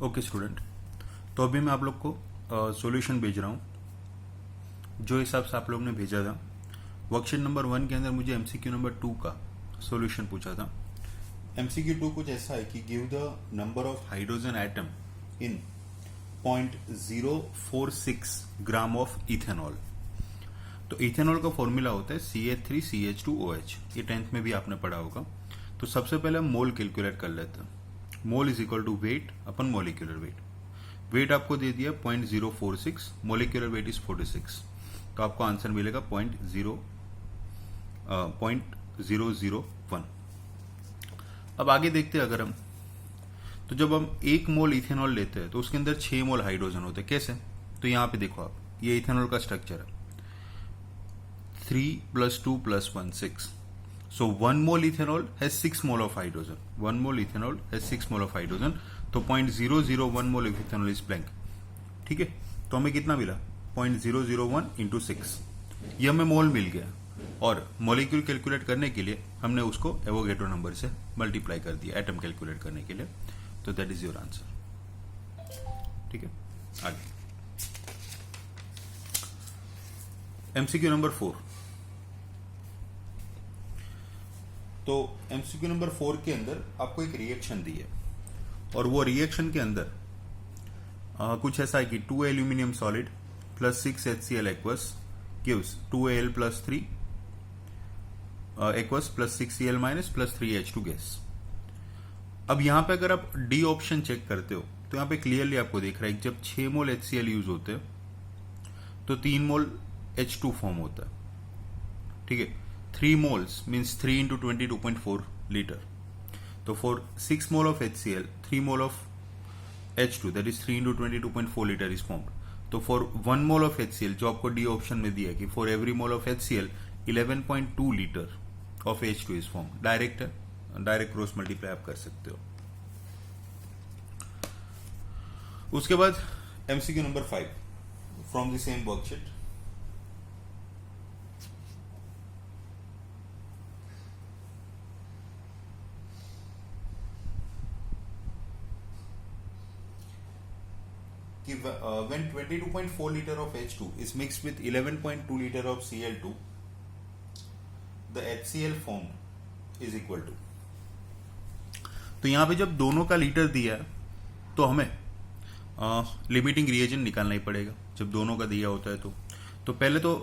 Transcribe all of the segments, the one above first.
Okay student, तो अभी मैं आप लोग को सॉल्यूशन भेज रहा हूँ जो हिसाब से आप लोग ने भेजा था। वर्कशीट नंबर 1 के अंदर मुझे एमसीक्यू नंबर 2 का सॉल्यूशन पूछा था। एमसीक्यू 2 कुछ ऐसा है कि give the number of hydrogen atom in 0.046 gram of ethanol. तो इथेनॉल का फॉर्मूला होता है CH3CH2OH। ये 10th में भी आपने पढ़ा होगा। तो सबसे पहले हम मोल कैलकुलेट कर लेते हैं। Mole is equal to weight upon molecular weight. Weight आपको दे दिया 0.046, मोलिकुलर वेट इज 46, तो आपको आंसर मिलेगा 0.001। अब आगे देखते हैं अगर हम, तो जब हम 1 मोल इथेनॉल लेते हैं तो उसके अंदर 6 मोल हाइड्रोजन होते हैं। कैसे? तो यहां पे देखो आप, ये इथेनॉल का स्ट्रक्चर है 3 + 2 + 1 6। So 1 mole ethanol has 6 mole of hydrogen. 1 mole ethanol has 6 mole of hydrogen. तो 0.001 mole of ethanol is blank. ठीक है, तो हमें कितना मिला? 0.001 into 6। ये हमें मोल मिल गया और मॉलिक्यूल कैलकुलेट करने के लिए हमने उसको एवोगैड्रो नंबर से मल्टीप्लाई कर दिया एटम कैलकुलेट करने के लिए। तो दैट इज योर आंसर। ठीक है, आगे एमसीक्यू नंबर 4। तो एमसीक्यू नंबर 4 के अंदर आपको एक रिएक्शन दी है और वो रिएक्शन के अंदर कुछ ऐसा है कि 2 aluminium solid plus 6 HCl aqueous gives 2Al plus 3 aqueous plus 6Cl minus plus 3H2 gas. अब यहां पे अगर आप डी ऑप्शन चेक करते हो तो यहां पे क्लियरली आपको दिख रहा है कि जब 6 मोल HCl यूज होते हैं तो 3 मोल H2 फॉर्म होता है। ठीक है, 3 moles means 3 into 22.4 liter. So for 6 mole of HCl, 3 mole of H2, that is 3 into 22.4 liter is formed. तो for 1 mole of HCl, जो आपको डी ऑप्शन में दिया कि for every mole of HCl 11.2 liter of H2 is formed. Direct है, direct cross multiply आप कर सकते हो। उसके बाद MCQ number 5 from the same worksheet. When 22.4 liter of H2 is mixed with 11.2 liter of Cl2, the HCl formed is equal to। तो यहां पे जब दोनों का लीटर दिया है तो हमें लिमिटिंग रिएजेंट निकालना ही पड़ेगा। जब दोनों का दिया होता है तो पहले तो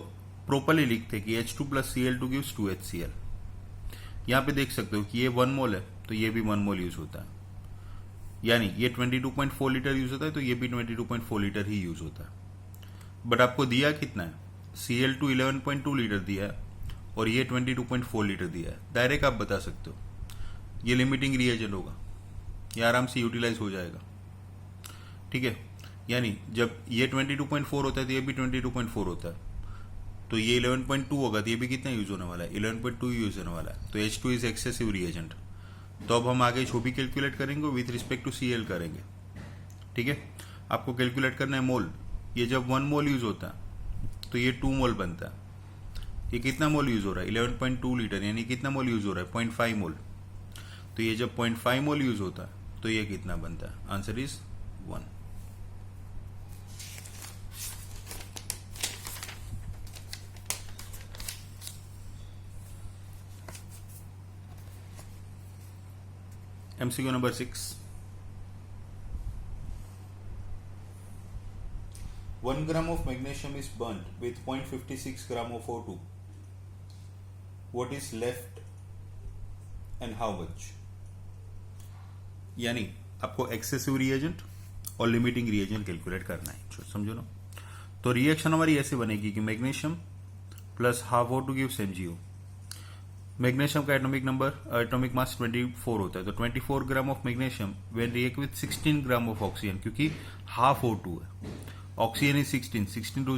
प्रॉपर्ली लिखते कि H2 plus Cl2 gives 2 HCl। यहां पे देख सकते हो कि ये 1 मोल है तो ये भी 1 मोल यूज होता है, यानी ये 22.4 लीटर यूज होता है तो ये भी 22.4 लीटर ही यूज होता है। बट आपको दिया कितना है? Cl2 11.2 लीटर दिया है और ये 22.4 लीटर दिया है। डायरेक्ट आप बता सकते हो ये लिमिटिंग रिएजेंट होगा, ये आराम से यूटिलाइज हो जाएगा। ठीक है, यानी जब ये 22.4 होता है तो ये भी 22.4 होता है, तो ये 11.2 होगा तो ये भी कितना यूज होने वाला है? 11.2 यूज होने वाला है। तो H2 इज एक्सेसिव रिएजेंट। तो अब हम आगे जो भी कैलकुलेट करेंगे विथ रिस्पेक्ट टू Cl करेंगे। ठीक है, आपको कैलकुलेट करना है मोल। ये जब 1 मोल यूज होता है तो ये 2 मोल बनता है। ये कितना मोल यूज हो रहा है? 11.2 लीटर, यानी कितना मोल यूज हो रहा है? 0.5 मोल। तो ये जब 0.5 मोल यूज होता है तो ये कितना बनता है? Answer is 1। MCQ number 6। 1 gram of magnesium is burnt with 0.56 gram of O2. What is left and how much? यानी आपको एक्सेसिव रिएजेंट और लिमिटिंग रिएजेंट कैलकुलेट करना है, समझो ना। तो रिएक्शन हमारी ऐसे बनेगी कि magnesium plus half O2 gives MgO। Magnesium का एटॉमिक मास 24 होता है, तो 24 gram of magnesium when react with 16 gram of oxygen, क्योंकि हाफ O2 है, oxygen is 16 to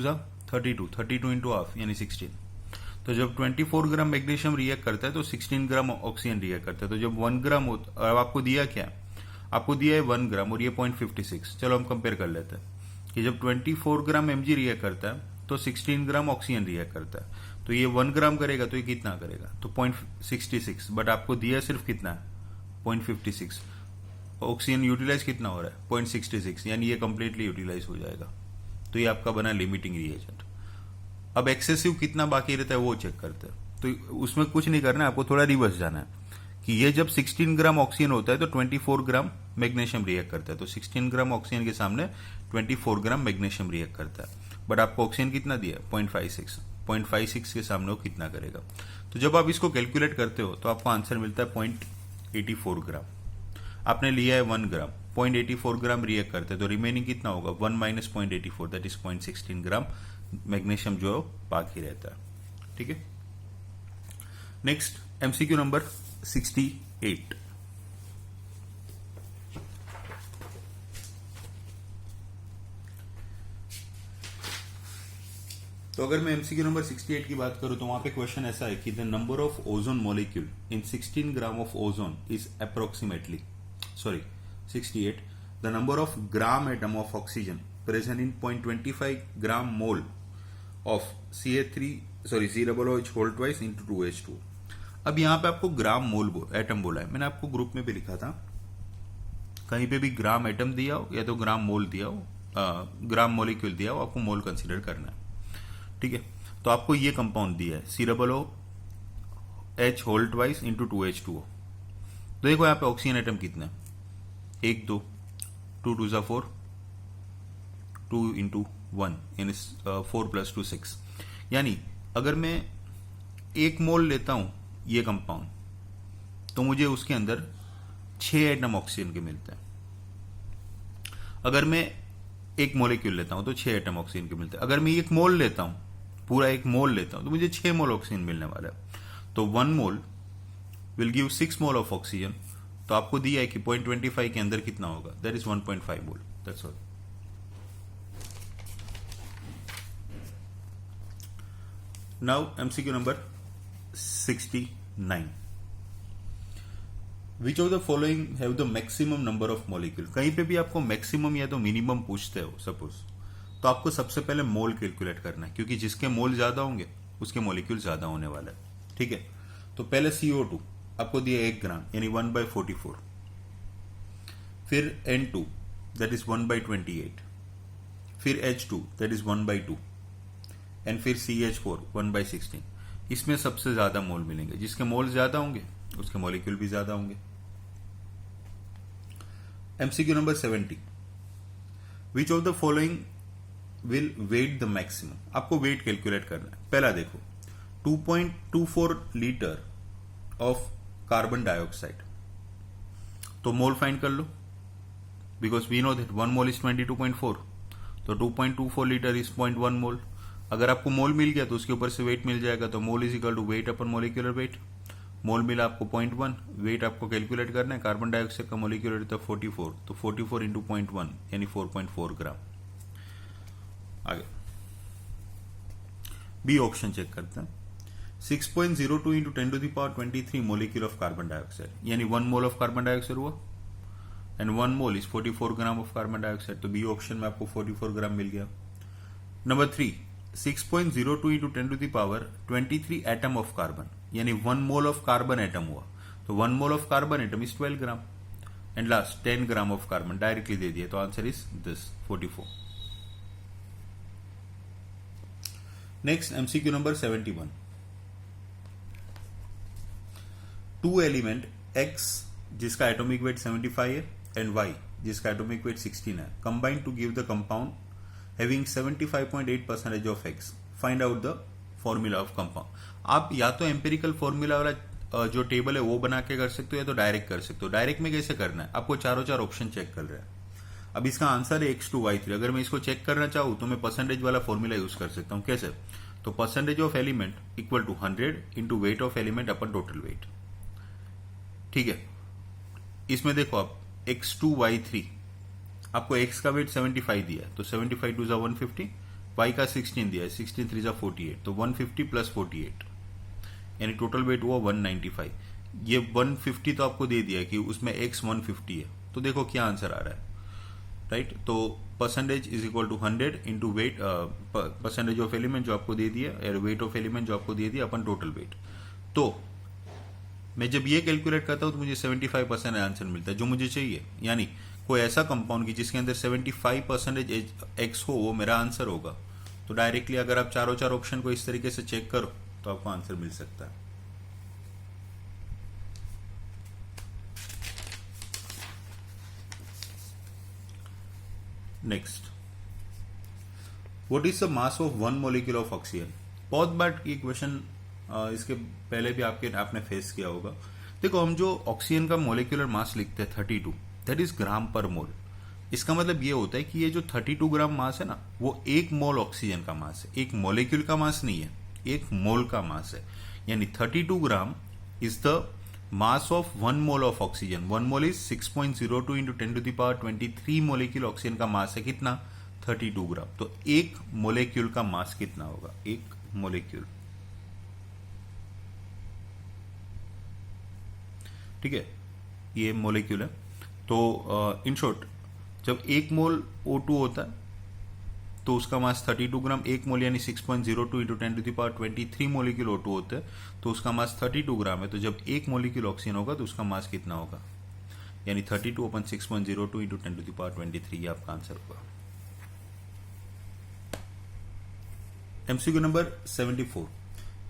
32 into half यानी 16। तो जब 24 ग्राम मैग्नीशियम रिएक्ट करता है तो 16 ग्राम ऑक्सीजन रिएक्ट करता है। तो जब 1 ग्राम होता, अब आपको दिया क्या? आपको दिया है 1 ग्राम और ये 0.56। चलो हम कंपेयर कर लेते हैं कि जब 24 ग्राम Mg रिएक्ट करता है तो 16 ग्राम ऑक्सीजन रिएक्ट करता है। तो ये 1 ग्राम करेगा तो ये कितना करेगा? तो 0.66। बट आपको दिया सिर्फ कितना है? 0.56। ऑक्सीजन यूटिलाइज कितना हो रहा है 0.66, यानी ये कंप्लीटली यूटिलाइज हो जाएगा। तो ये आपका बना लिमिटिंग रिएजेंट। अब एक्सेसिव कितना बाकी रहता है वो चेक करते हैं। तो उसमें कुछ नहीं करना है, आपको थोड़ा रिवर्स जाना है कि ये जब 16 ग्राम ऑक्सीजन होता है तो 24 ग्राम मैग्नीशियम रिएक्ट करता है। तो 16 ग्राम ऑक्सीजन के सामने 24 ग्राम मैग्नीशियम रिएक्ट करता है। बट आपको ऑक्सीजन कितना दिया है 0.56 के सामने वो कितना करेगा। तो जब आप इसको कैलकुलेट करते हो तो आपको आंसर मिलता है 0.84 ग्राम। आपने लिया है 1 ग्राम, 0.84 ग्राम रिएक्ट करते हैं तो रिमेनिंग कितना होगा 1 minus 0.84 that is 0.16 gram magnesium जो बाकी रहता है। ठीक है, नेक्स्ट एमसीक्यू नंबर 68। तो अगर मैं एमसीक्यू नंबर 68 की बात करूं तो वहां पे क्वेश्चन ऐसा है कि the number of ozone molecule in 16 gram of ozone is approximately 68 the number of gram atom of oxygen present in 0.25 gram mole of CH3 whole twice into 2H2। अब यहां पे आपको ग्राम मोल एटम बोला है, मैंने आपको ग्रुप में भी लिखा था, कहीं पे भी ग्राम एटम दिया हो या तो ग्राम मोल दिया हो, ग्राम मॉलिक्यूल दिया हो, आपको मोल कंसीडर करना है। ठीक है, तो आपको ये कंपाउंड दिया है COOH whole twice into 2H2O। तो देखो यहाँ पे ऑक्सीजन एटम कितना है 1 2 2 2 जा 4 2 इंटू 1 यानी 4 प्लस 2 6। यानी अगर मैं 1 मोल लेता हूं ये कंपाउंड तो मुझे उसके अंदर 6 एटम ऑक्सीजन के मिलते हैं। अगर मैं 1 मोलिक्यूल लेता हूं तो 6 एटम ऑक्सीजन के मिलते हैं। अगर मैं 1 मोल लेता हूं, पूरा 1 मोल लेता हूं तो मुझे 6 मोल ऑक्सीजन मिलने वाला है। तो 1 mole will give 6 mole of oxygen. तो आपको दिया है कि 0.25 के अंदर कितना होगा, that is 1.5 mole, that's all. Now MCQ number 69। Which of the following have the maximum number of molecule. कहीं पे भी आपको मैक्सिमम या तो मिनिमम पूछते हो सपोज, तो आपको सबसे पहले मोल कैलकुलेट करना है, क्योंकि जिसके मोल ज्यादा होंगे उसके मॉलिक्यूल ज्यादा होने वाला है। ठीक है, तो पहले CO2 आपको दिया 1 ग्राम यानी 1/44, फिर N2 दैट इज 1/28, फिर H2 दैट इज 1/2 एंड फिर CH4 1/16। इसमें सबसे ज्यादा मोल मिलेंगे, जिसके मोल ज्यादा होंगे उसके मॉलिक्यूल भी ज्यादा होंगे। MCQ number 70। Which of the following will weigh the maximum. आपको वेट कैलकुलेट करना है। पहला देखो 2.24 लीटर ऑफ कार्बन डाइऑक्साइड, तो मोल फाइंड कर लो, because we know that 1 mole is 22.4, तो 2.24 लीटर इज 0.1 मोल। अगर आपको मोल मिल गया तो उसके ऊपर से वेट मिल जाएगा, तो mole is equal to weight upon molecular weight. Mole मिला आपको 0.1, वेट आपको कैलकुलेट करना है। कार्बन डाइऑक्साइड का मोलिकुलर वेट था 44, तो 44 इंटू 0.1 यानी 4.4 ग्राम। आगे बी ऑप्शन चेक करते हैं। 6.02 into 10⁻23 molecule of carbon dioxide, यानी 1 मोल ऑफ कार्बन डाइऑक्साइड हुआ and 1 mole is 44 gram of carbon dioxide. तो बी ऑप्शन में आपको 44 ग्राम मिल गया। Number 3 6.02 into 10⁻23 atom of carbon, यानी 1 मोल ऑफ कार्बन एटम हुआ, तो 1 mole of carbon atom is 12 gram and last 10 gram of carbon directly दे दिया, तो answer is this 44। Next MCQ number 71। 2 element X जिसका एटॉमिक वेट 75 है and Y जिसका atomic weight 16 है, combined to give the compound having 75.8% of X, find out the formula of compound. आप या तो एम्पेरिकल फॉर्मूला वाला जो टेबल है वो बना के कर सकते हो या तो डायरेक्ट कर सकते हो। डायरेक्ट में कैसे करना है, आपको चारों चार ऑप्शन चेक कर रहे हैं। अब इसका आंसर है X2Y3। अगर मैं इसको चेक करना चाहूं तो मैं परसेंटेज वाला फॉर्मूला यूज कर सकता हूं। कैसे, तो percentage of element equal to 100 into weight of element upon total weight. ठीक है, इसमें देखो आप X2Y3 आपको X का वेट 75 दिया है, तो 75 2 150, Y का 16 दिया है, 16 3 48, तो 150 प्लस 48 यानी टोटल वेट हुआ 195। ये 150 तो आपको दे दिया है कि उसमें X 150 है, तो देखो क्या आंसर आ रहा है, राइट। तो percentage is equal to 100 into weight, percentage of element जो आपको दे दिया और वेट ऑफ एलिमेंट जो आपको दे दिया अपन टोटल वेट। तो मैं जब ये कैलकुलेट करता हूँ तो मुझे 75% आंसर मिलता है जो मुझे चाहिए। यानी कोई ऐसा कंपाउंड की जिसके अंदर 75% एक्स हो वो मेरा आंसर होगा। तो डायरेक्टली अगर आप चारों चार ऑप्शन को इस तरीके से चेक करो तो आपको आंसर मिल सकता है। Next, what is the mass of one molecule of oxygen. बहुत बार ये क्वेश्चन इसके पहले भी आपने फेस किया होगा। देखो, हम जो ऑक्सीजन का मॉलिक्यूलर मास लिखते हैं 32, दैट इज ग्राम पर मोल। इसका मतलब ये होता है कि ये जो 32 ग्राम मास है ना, वो एक मोल ऑक्सीजन का मास है, एक मॉलिक्यूल का मास नहीं है, एक मोल का मास है। यानी 32 gram is the mass of one mole of oxygen. One mole is 6.02 into 10⁻23 molecule oxygen का मास है कितना, 32 ग्राम। तो एक मोलिक्यूल का मास कितना होगा, एक मोलिक्यूल, ठीक है, ये मोलिक्यूल है। तो इन शॉर्ट, जब एक मोल O2 होता है तो उसका मास 32 ग्राम, एक मोल यानी 6.02 इंटू 10⁻23 मोलिक्यूल O2 होते हैं तो उसका मास 32 ग्राम है। तो जब एक मोलिक्यूल ऑक्सीजन होगा तो उसका मास कितना होगा, यानी 32/6.02 इंटू 10⁻23, ये आपका आंसर होगा। MCQ number 74,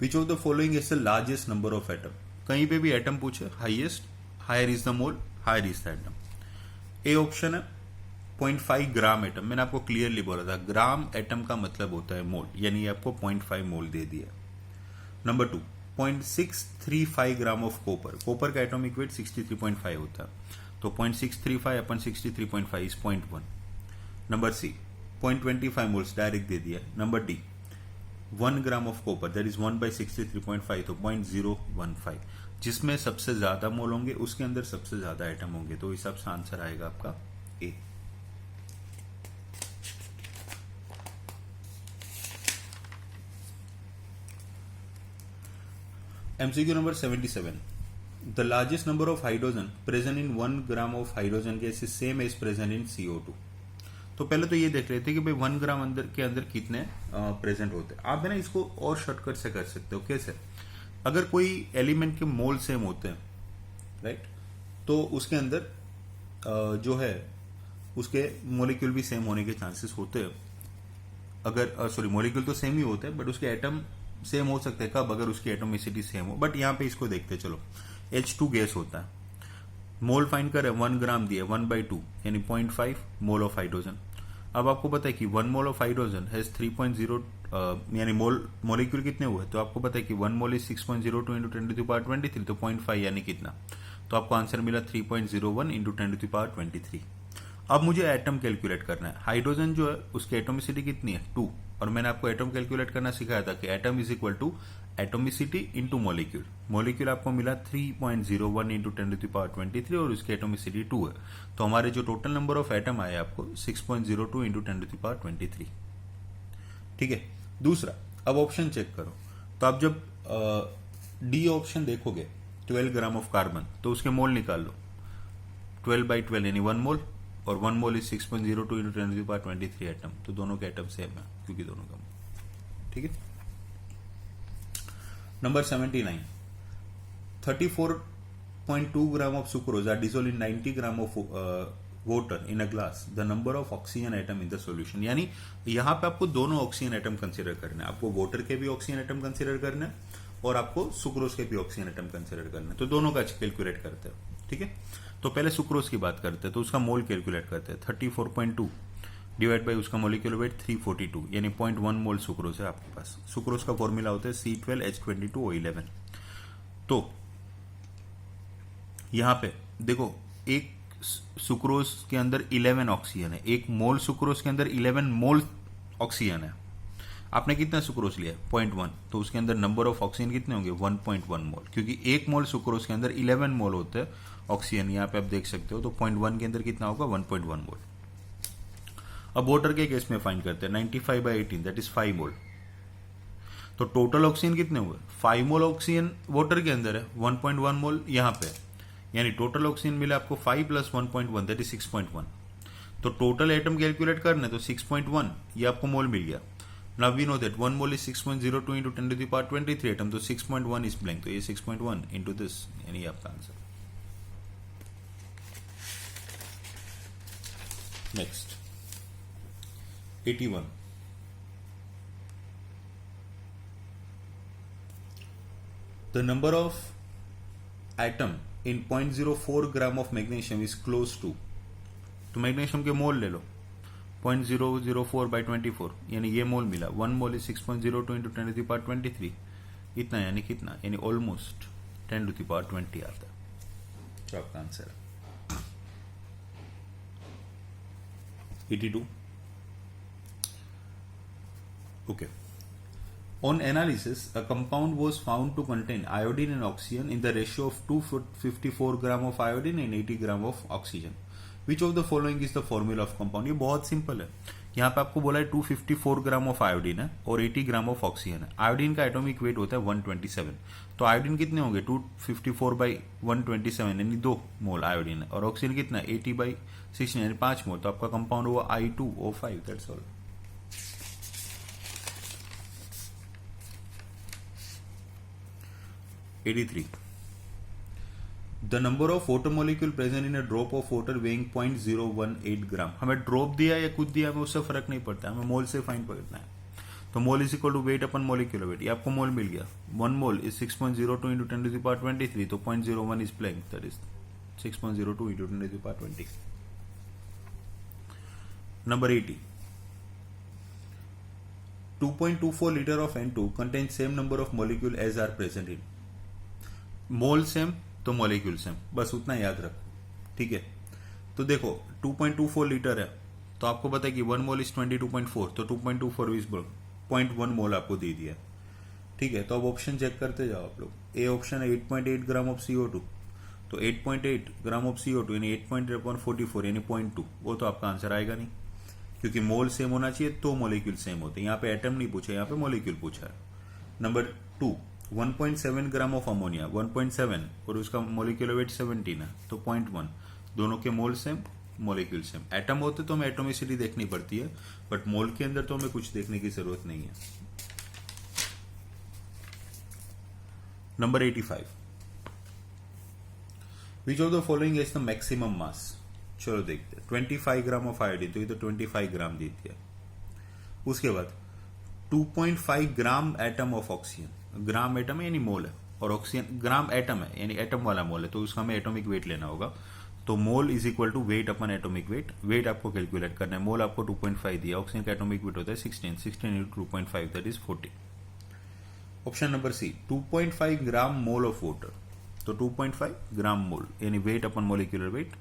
which of the following is the largest number of atom. कहीं पे भी एटम पूछे, highest, higher is the mole, higher is the atom. A option है 0.5 ग्राम एटम। मैंने आपको क्लियरली बोला था ग्राम एटम का मतलब होता है मोल, यानी आपको 0.5 मोल दे दिया। Number 2, 0.635 gram of copper. Copper का एटॉमिक वेट 63.5 होता है, तो 0.635 upon 63.5 is 0.1। Number C, 0.25 moles direct दे दिया। Number D, 1 gram of copper that is 1/63.5, तो 0.015। जिसमें सबसे ज्यादा मोल होंगे उसके अंदर सबसे ज्यादा एटम होंगे, तो इस हिसाब से आंसर आएगा आपका ए। MCQ number 77, the largest number of hydrogen present in 1 gram of hydrogen gas is same as present in CO2। तो पहले तो ये देख रहे थे कि भाई 1 ग्राम के अंदर कितने प्रेजेंट होते हैं। आप है ना इसको और शॉर्टकट से कर सकते हो। कैसे, अगर कोई एलिमेंट के मोल सेम होते हैं, राइट, तो उसके अंदर जो है उसके मोलिक्यूल भी सेम होने के चांसेस होते हैं। अगर सॉरी, मोलिक्यूल तो सेम ही होते हैं बट उसके एटम सेम हो सकते हैं। कब, अगर उसकी एटोमिसिटी सेम हो। बट यहाँ पे इसको देखते चलो, H2 गैस होता है, मोल फाइंड करें, 1 ग्राम दिए, 1/2 यानी 0.5 मोल ऑफ हाइड्रोजन। अब आपको पता है कि 1 मोल ऑफ हाइड्रोजन हैज 3.0 यानी मोलिक्यूल कितने हुए, तो आपको पता है कि 1 मोल इज 6.02 इंटू 10⁻23, तो 0.5 यानी कितना, तो आपको आंसर मिला 3.01 इंटू 10⁻23। अब मुझे एटम कैलकुलेट करना है। हाइड्रोजन जो है उसकी एटोमिसिटी कितनी है, 2, और मैंने आपको एटम कैलकुलेट करना सिखाया था कि atom is equal to atomicity into molecule. Molecule आपको मिला 3.01 इंटू 10⁻23 और उसकी एटोमिसिटी 2 है, तो हमारे जो टोटल नंबर ऑफ एटम आए आपको 6.02 इंटू 10⁻23। ठीक है। दूसरा, अब ऑप्शन चेक करो, तो आप जब डी ऑप्शन देखोगे 12 ग्राम ऑफ कार्बन, तो उसके मोल निकाल लो, 12/12 यानी 1 मोल, और 1 मोल इज 6.02 इंटू 10⁻23 एटम, तो दोनों के एटम सेम है क्योंकि दोनों का। ठीक है। Number 79, 34.2 gram of sucrose are dissolved in 90 gram of water in a glass, the number of oxygen atom in the solution. यानी यहां पे आपको दोनों ऑक्सीजन एटम कंसीडर करना है, आपको वाटर के भी ऑक्सीजन एटम कंसीडर करना है और आपको सुक्रोज के भी ऑक्सीजन एटम कंसीडर करना है, तो दोनों का कैलकुलेट करते हैं। ठीक है। तो पहले सुक्रोज की बात करते हैं, तो उसका मोल कैलकुलेट करते हैं, 34.2 डिवाइड बाई उसका मोलिक्यूलर वेट 342 यानी 0.1 मोल सुक्रोज है आपके पास। सुक्रोज का फॉर्मूला होता है C12H22O11। तो यहां पे देखो, एक सुक्रोज के अंदर 11 ऑक्सीजन है, एक मोल सुक्रोज के अंदर 11 मोल ऑक्सीजन है। आपने कितना सुक्रोज लिया, 0.1, तो उसके अंदर नंबर ऑफ ऑक्सीजन कितने होंगे, 1.1 मोल, क्योंकि एक मोल सुक्रोज के अंदर 11 मोल होते हैं ऑक्सीजन, यहां पे आप देख सकते हो। तो 0.1 के अंदर कितना होगा, 1.1 मोल। अब वाटर के केस में फाइंड करते हैं, 95/18 दैट इज 5 मोल। तो टोटल ऑक्सीजन कितने हुए, 5 मोल ऑक्सीजन वाटर के अंदर है, 1.1 मोल यहां पे, यानी टोटल ऑक्सीजन मिला आपको 5 + 1.1 दैट इज 6.1। तो टोटल एटम कैलकुलेट करना है तो 6.1 ये आपको मोल मिल गया। Now we know that 1 mole is 6.02 into 10 to the power 23 atom, तो 6.1 is blank, तो ये 6.1 into this, यानी आपका answer. Next, 81. The number of atom in 0.04 gram of magnesium is close to. तो मैग्नीशियम के मोल ले लो, 0.004 by 24, यानी ये मोल मिला. 1 mole is 6.02 into 10 to the power 23, इतना यानी कितना, यानी ऑलमोस्ट 10 to the power 20 आता है. तो आपका आंसर है 82. Okay. On analysis, a compound was found to contain iodine and oxygen in the ratio of 254 gram of iodine and 80 gram of oxygen. Which of the following is the formula of compound? ये बहुत simple है. यहाँ पे आपको बोला है 254 gram of iodine है और 80 ग्राम ऑफ ऑक्सीजन है. आयोडीन का एटॉमिक वेट होता है 127. तो आयोडीन कितने होंगे, 254 बाई 127 यानी 2 मोल आयोडीन है, और ऑक्सीजन कितना, 80 बाई 16 यानी 5 मोल. तो आपका कंपाउंड हुआ I2O5. That's all. The number of water molecule present in a drop of water weighing 0.018 ग्राम. हमें ड्रॉप दिया या कुछ दिया, हमें उससे फर्क नहीं पड़ता, हमें मोल से फाइंड करना है. तो mole is equal to weight upon molecular weight. ये आपको मोल मिल गया. 1 mole is 6.02 into 10 to the power 23, तो 0.01 इज blank, that is 6.02 into 10 to the power 20. Number 80. 2.24 liter of N2 contains same number of molecule as are present in. Mole same तो molecule same, बस उतना याद रखो. ठीक है. तो देखो 2.24 लीटर है, तो आपको पता है कि 1 मोल इज 22.4, तो 2.24 इज 0.1 मोल आपको दे दिया. ठीक है. तो अब ऑप्शन चेक करते जाओ आप लोग. ए ऑप्शन है 8.8 ग्राम ऑफ CO2, तो 8.8 ग्राम ऑफ CO2 यानी 8.44 यानी 0.2, वो तो आपका आंसर आएगा नहीं, क्योंकि मोल सेम होना चाहिए तो मॉलिक्यूल सेम होते हैं. यहाँ पे एटम नहीं पूछा, यहाँ पे मॉलिक्यूल पूछा है. नंबर 2, 1.7 ग्राम ऑफ अमोनिया, 1.7 और उसका मोलिकुलर वेट 17 है, तो 0.1. दोनों के mole same, molecule same. Atom होते तो हमें एटोमिसिटी देखनी पड़ती है, बट मोल के अंदर तो हमें कुछ देखने की जरूरत नहीं है. Number 85. Which of the following is the maximum mass? चलो देखते हैं. 25 ग्राम ऑफ आयोडीन, तो ये तो 25 ग्राम दे दिया. उसके बाद 2.5 ग्राम atom of oxygen. Gram atom है यानी मोल है, और ऑक्सीजन ग्राम एटम है यानी एटम वाला मोल है, तो उसका हमें एटॉमिक वेट लेना होगा. तो mole is equal to weight upon atomic weight. Weight आपको कैलकुलेट करना है. मोल आपको 2.5 दिया, ऑक्सीजन का एटॉमिक वेट होता है 16 into 2.5 that is 40. Option number C, 2.5 gram mole of water, तो 2.5 ग्राम मोल यानी weight upon molecular weight,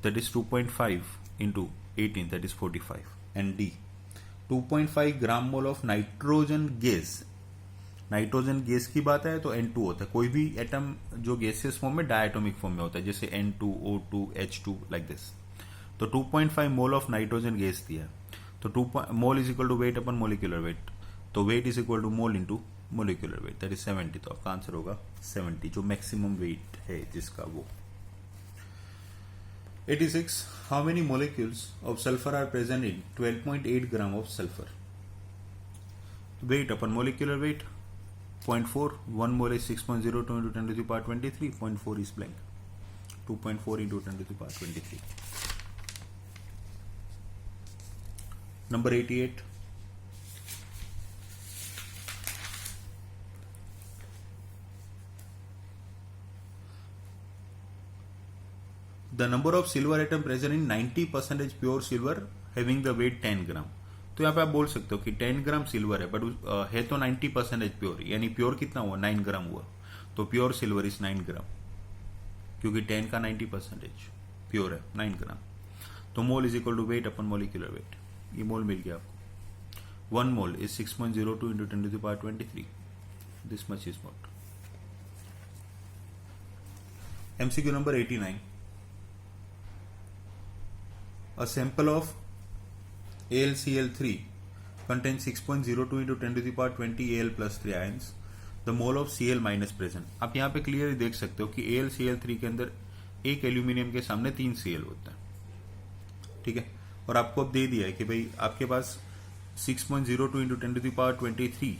that is 2.5 into 18 that is 45. And D, 2.5 gram mole of nitrogen gas. Nitrogen gas की बात है तो N2 होता है. कोई भी एटम जो गैसियस फॉर्म में डायटोमिक फॉर्म में होता है, जैसे N2, O2, H2 like this. तो 2.5 मोल ऑफ नाइट्रोजन गैस दिया है, तो 2 mole is equal to weight upon molecular weight, तो weight is equal to mole into molecular weight, that is 70. तो आपका आंसर होगा 70, जो मैक्सिमम वेट है जिसका वो. 86. How many molecules of sulphur are present in 12.8 gram of sulphur? Weight upon molecular weight 0.4. 1 mole is 6.02 into 10 to the power 23. 0.4 is blank. 2.4 into 10 to the power 23. Number 88. The number of silver atom present in 90% pure silver having the weight 10 gram. तो यहाँ पे आप बोल सकते हो कि 10 ग्राम silver है, but है तो 90% प्योर, यानी प्योर कितना हुआ, 9 ग्राम हुआ. तो प्योर सिल्वर इज 9 ग्राम, क्योंकि 10 का 90% प्योर है 9 ग्राम. तो mole is equal to weight upon molecular weight. ये मोल मिल गया आपको. 1 mole is 6.02 into 10 to the power 23. This much is what. MCQ number 89. A sample of AlCl3 contains 6.02 into 10 to the power 20 Al plus 3 ions. The mole of Cl minus present. आप यहाँ पे clearly देख सकते हो कि AlCl3 के अंदर एक एल्यूमिनियम के सामने 3 Cl होता है. ठीक है. और आपको अब दे दिया है कि भाई आपके पास 6.02 इंटू 10 टू द पावर 23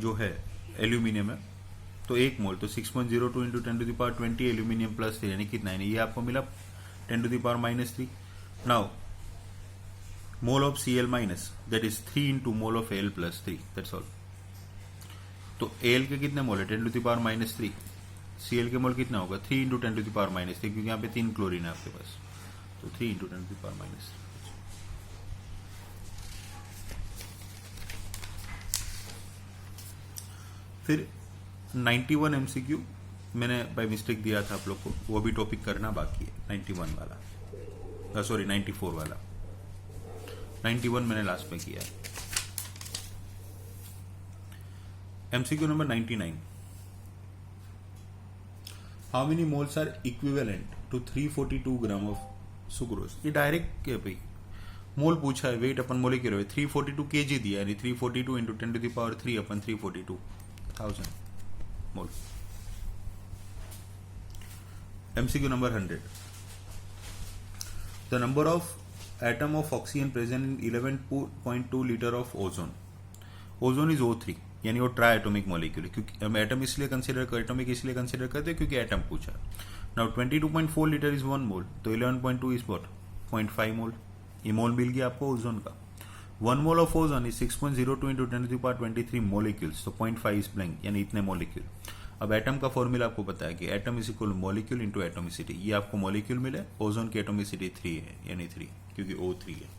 जो है एल्यूमिनियम है, तो 1 मोल, तो 6.02 into 10 to the power 20 aluminium plus 3 यानी कितना है, ये आपको मिला 10 to the power -3. Now mole of Cl minus that is 3 into mole of Al plus 3, that's all. तो Al के कितने मोल है, 10 टू द पावर -3. Cl के मोल कितना होगा, 3 इंटू 10 टू द पावर -3, क्योंकि यहाँ पे 3 क्लोरीन है आपके पास, तो 3 इंटू 10 टू द पावर -3. फिर 91 MCQ मैंने बाय मिस्टेक दिया था आप लोग को, वो भी टॉपिक करना बाकी है. 91 वाला, सॉरी 94 वाला, 91 मैंने लास्ट में किया है. MCQ number 99. How many moles are equivalent to 342 gram of sucrose. ये डायरेक्ट क्या भाई मोल पूछा है, weight upon molecular weight 342 kg दिया, यानी 342 into 10 to the power 3 upon 342,000 mole. MCQ number 100. The number of atom of oxygen present in 11.2 liter of ozone. Ozone is O3, यानी वो try atomic molecule है, क्योंकि हम atom इसलिए consider कर atomic इसलिए कंसिडर करते हैं क्योंकि एटम पूछा. नाउ 22.4 लीटर इज 1 मोल, तो 11.2 इज व्हाट, 0.5 मोल. ये मोल मिल गया आपको ओजोन का. 1 mole of ozone is 6.02 into 10 to the power 23 molecules, तो 0.5 इज ब्लैंक, यानी इतने मोलिक्यूल. अब एटम का फॉर्मूला आपको पता है कि atom is equal molecule into atomicity. ये आपको मॉलिक्यूल मिले, ओजोन की एटोमिसिटी 3 है, यानी 3, क्योंकि O3 है.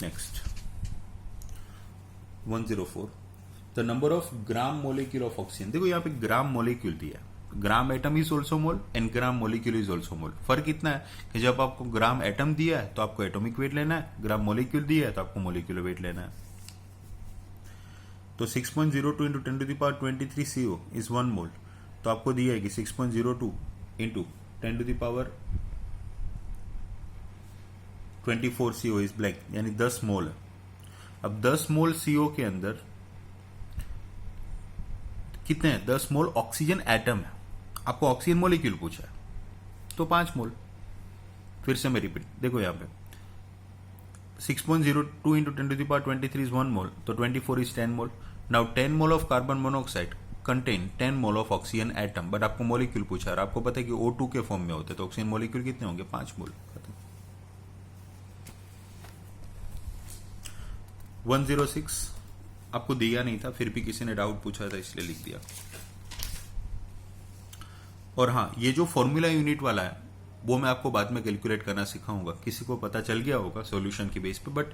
Next 104. The number of gram molecule of oxygen. देखो यहाँ पे ग्राम मोलिक्यूल दिया है, gram atom is also mole and gram molecule is also mole. फर्क इतना है कि जब आपको ग्राम एटम दिया है तो आपको एटॉमिक वेट लेना है, ग्राम मोलिक्यूल दिया है तो आपको मोलिक्यूलर वेट लेना है. तो 6.02 into 10 to the power 23 CO is 1 mole, तो आपको दिया है कि 6.02 into 10 to the power 24 CO is blank, यानी 10 मोल है. अब 10 मोल CO के अंदर कितने हैं, 10 मोल ऑक्सीजन एटम है. आपको ऑक्सीजन मोलिक्यूल पूछा है तो 5 मोल. फिर से मैं रिपीट, देखो यहाँ पे 6.02 into 10 to the power 23 is 1 mole, तो 24 is 10 mole. Now 10 mole of carbon monoxide contain 10 mole of oxygen atom, but आपको मोलिक्यूल पूछा है, आपको पता है कि O2 के फॉर्म में होते, तो ऑक्सीजन मोलिक्यूल कितने होंगे, 5 मोल. 106 आपको दिया नहीं था, फिर भी किसी ने डाउट पूछा था इसलिए लिख दिया. और हाँ, ये जो फॉर्मूला यूनिट वाला है वो मैं आपको बाद में कैलकुलेट करना सिखाऊंगा. किसी को पता चल गया होगा सॉल्यूशन के बेस पे, बट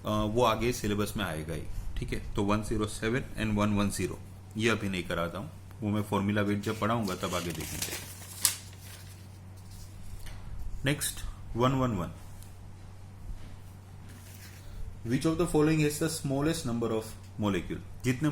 वो आगे सिलेबस में आएगा ही, ठीक है. तो 107 एंड 110 ये अभी नहीं कराता हूं, वो मैं फॉर्मूला वेट जब पढ़ाऊंगा तब आगे देखेंगे. Next 111. Which of the following is the smallest number of molecule. जितने